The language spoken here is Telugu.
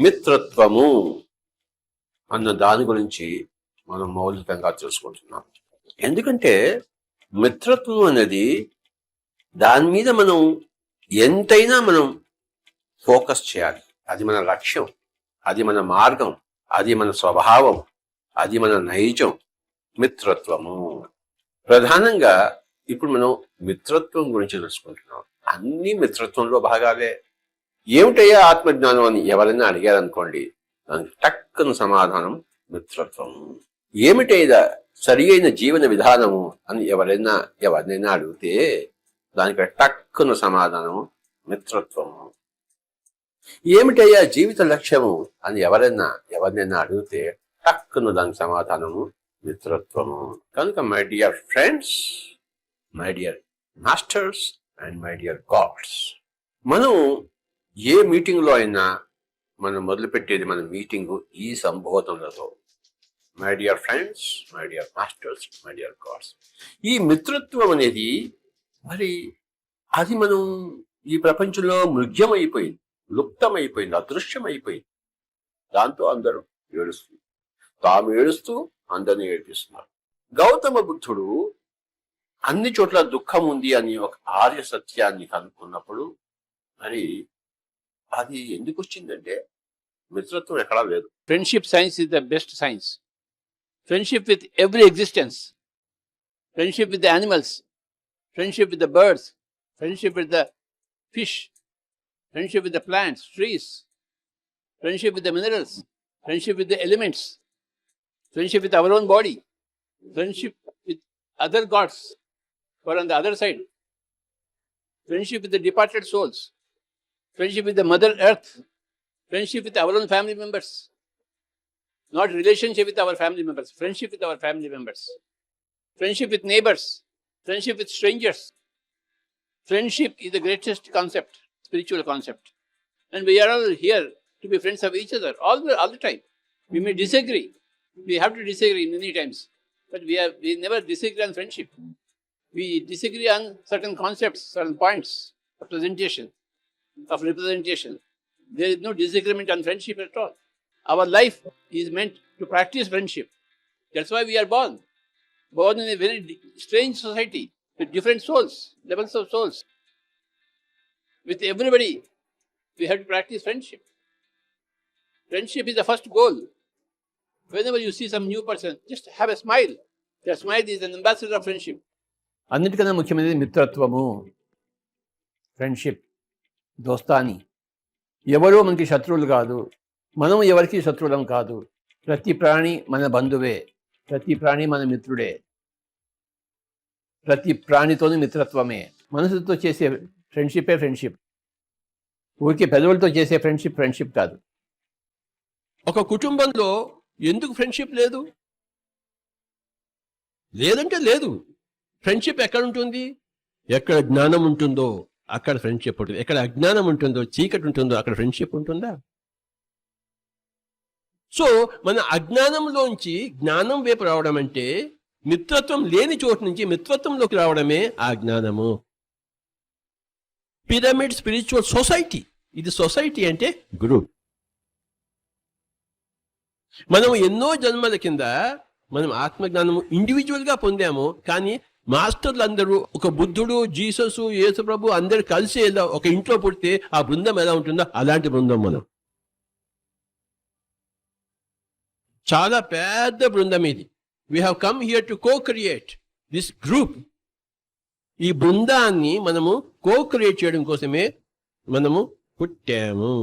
మిత్రత్వము అన్న దాని గురించి మనం మౌలికంగా తెలుసుకుంటున్నాం. ఎందుకంటే మిత్రత్వం అనేది దాని మీద మనం ఎంతైనా మనం ఫోకస్ చేయాలి. అది మన లక్ష్యం, అది మన మార్గం, అది మన స్వభావం, అది మన నైజం. మిత్రత్వము ప్రధానంగా ఇప్పుడు మనం మిత్రత్వం గురించి తెలుసుకుంటున్నాం. అన్ని మిత్రత్వంలో భాగాలే. ఏమిటయ్యా ఆత్మజ్ఞానం అని ఎవరైనా అడిగారనుకోండి, దానికి టక్కున సమాధానం మిత్రత్వం. ఏమిటైదా సరి అయిన జీవన విధానము అని ఎవరినైనా అడిగితే దానికి టక్కున సమాధానము మిత్రత్వము. ఏమిటయ్యా జీవిత లక్ష్యము అని ఎవరినైనా అడిగితే టక్కున దానికి సమాధానము మిత్రత్వము. కనుక my dear friends, my dear masters and my dear gods, మనం ఏ మీటింగ్లో అయినా మనం మొదలుపెట్టేది మన మీటింగు ఈ సంబోధనలతో. My dear friends, my dear masters, my dear gods. ఈ మిత్రత్వం అనేది మరి అది మనం ఈ ప్రపంచంలో మృగ్యమైపోయింది, లుప్తమైపోయింది, అదృశ్యమైపోయింది. దాంతో అందరూ ఏడుస్తుంది, తాము ఏడుస్తూ అందరినీ ఏడిపిస్తున్నారు. గౌతమ బుద్ధుడు అన్ని చోట్ల దుఃఖం ఉంది అని ఒక ఆర్య సత్యాన్ని కనుక్కున్నప్పుడు మరి అది ఎందుకు వచ్చిందంటే మిత్రత్వం ఎక్కడా లేదు. Friendship science is the best science. Friendship with every existence, friendship with the animals, friendship with the birds, friendship with the fish, friendship with the plants, trees, friendship with the minerals, friendship with the elements, friendship with our own body, friendship with other gods who are on the other side, friendship with the departed souls, friendship with the mother earth, friendship with our own family members, not relationship with our family members, friendship with our family members, friendship with neighbors, friendship with strangers. Friendship is the greatest concept, spiritual concept. And we are all here to be friends of each other all the time. We may disagree. We have to disagree many times. But we never disagree on friendship. We disagree on certain concepts, certain points of presentation, of representation. There is no disagreement on friendship at all. Our life is meant to practice friendship. That's why we are born. Born in a very strange society, with different souls, levels of souls. With everybody, we have to practice friendship. Friendship is the first goal. Whenever you see some new person, just have a smile. That smile is an ambassador of friendship. అన్నిటికన్నా ముఖ్యమైనది మిత్రత్వము, ఫ్రెండ్షిప్, దోస్తాని. ఎవరో మనకి శత్రువులు కాదు, మనం ఎవరికి శత్రువులం కాదు. ప్రతి ప్రాణి మన బంధువే, ప్రతి ప్రాణి మన మిత్రుడే. ప్రతి ప్రాణితోనూ మిత్రత్వమే. మనసుతో చేసే ఫ్రెండ్షిప్పే ఫ్రెండ్షిప్. ఊరికే పెదవులతో చేసే ఫ్రెండ్షిప్ కాదు. ఒక కుటుంబంలో ఎందుకు ఫ్రెండ్షిప్ లేదు? లేదంటే లేదు. ఫ్రెండ్షిప్ ఎక్కడ ఉంటుంది? ఎక్కడ జ్ఞానం ఉంటుందో అక్కడ ఫ్రెండ్షిప్ ఉంటుంది. ఎక్కడ అజ్ఞానం ఉంటుందో, చీకటి ఉంటుందో అక్కడ ఫ్రెండ్షిప్ ఉంటుందా? సో మన అజ్ఞానంలోంచి జ్ఞానం వైపు రావడం అంటే, మిత్రత్వం లేని చోటు నుంచి మిత్రత్వంలోకి రావడమే ఆ జ్ఞానము. Pyramid spiritual society. ఇది సొసైటీ అంటే గ్రూప్. మనం ఎన్నో జన్మల కింద మనం ఆత్మజ్ఞానము ఇండివిజువల్గా పొందాము. కానీ మాస్టర్లు అందరూ, ఒక బుద్ధుడు, జీసస్, యేసు ప్రభు అందరు కలిసి ఒక ఇంట్లో పుడితే ఆ బృందం ఎలా ఉంటుందో అలాంటి బృందం మనం. చాలా పెద్ద బృందం ఇది. We have come here to co-create this group. ఈ బృందాన్ని మనము co-create చేయడం కోసమే మనము పుట్టాము.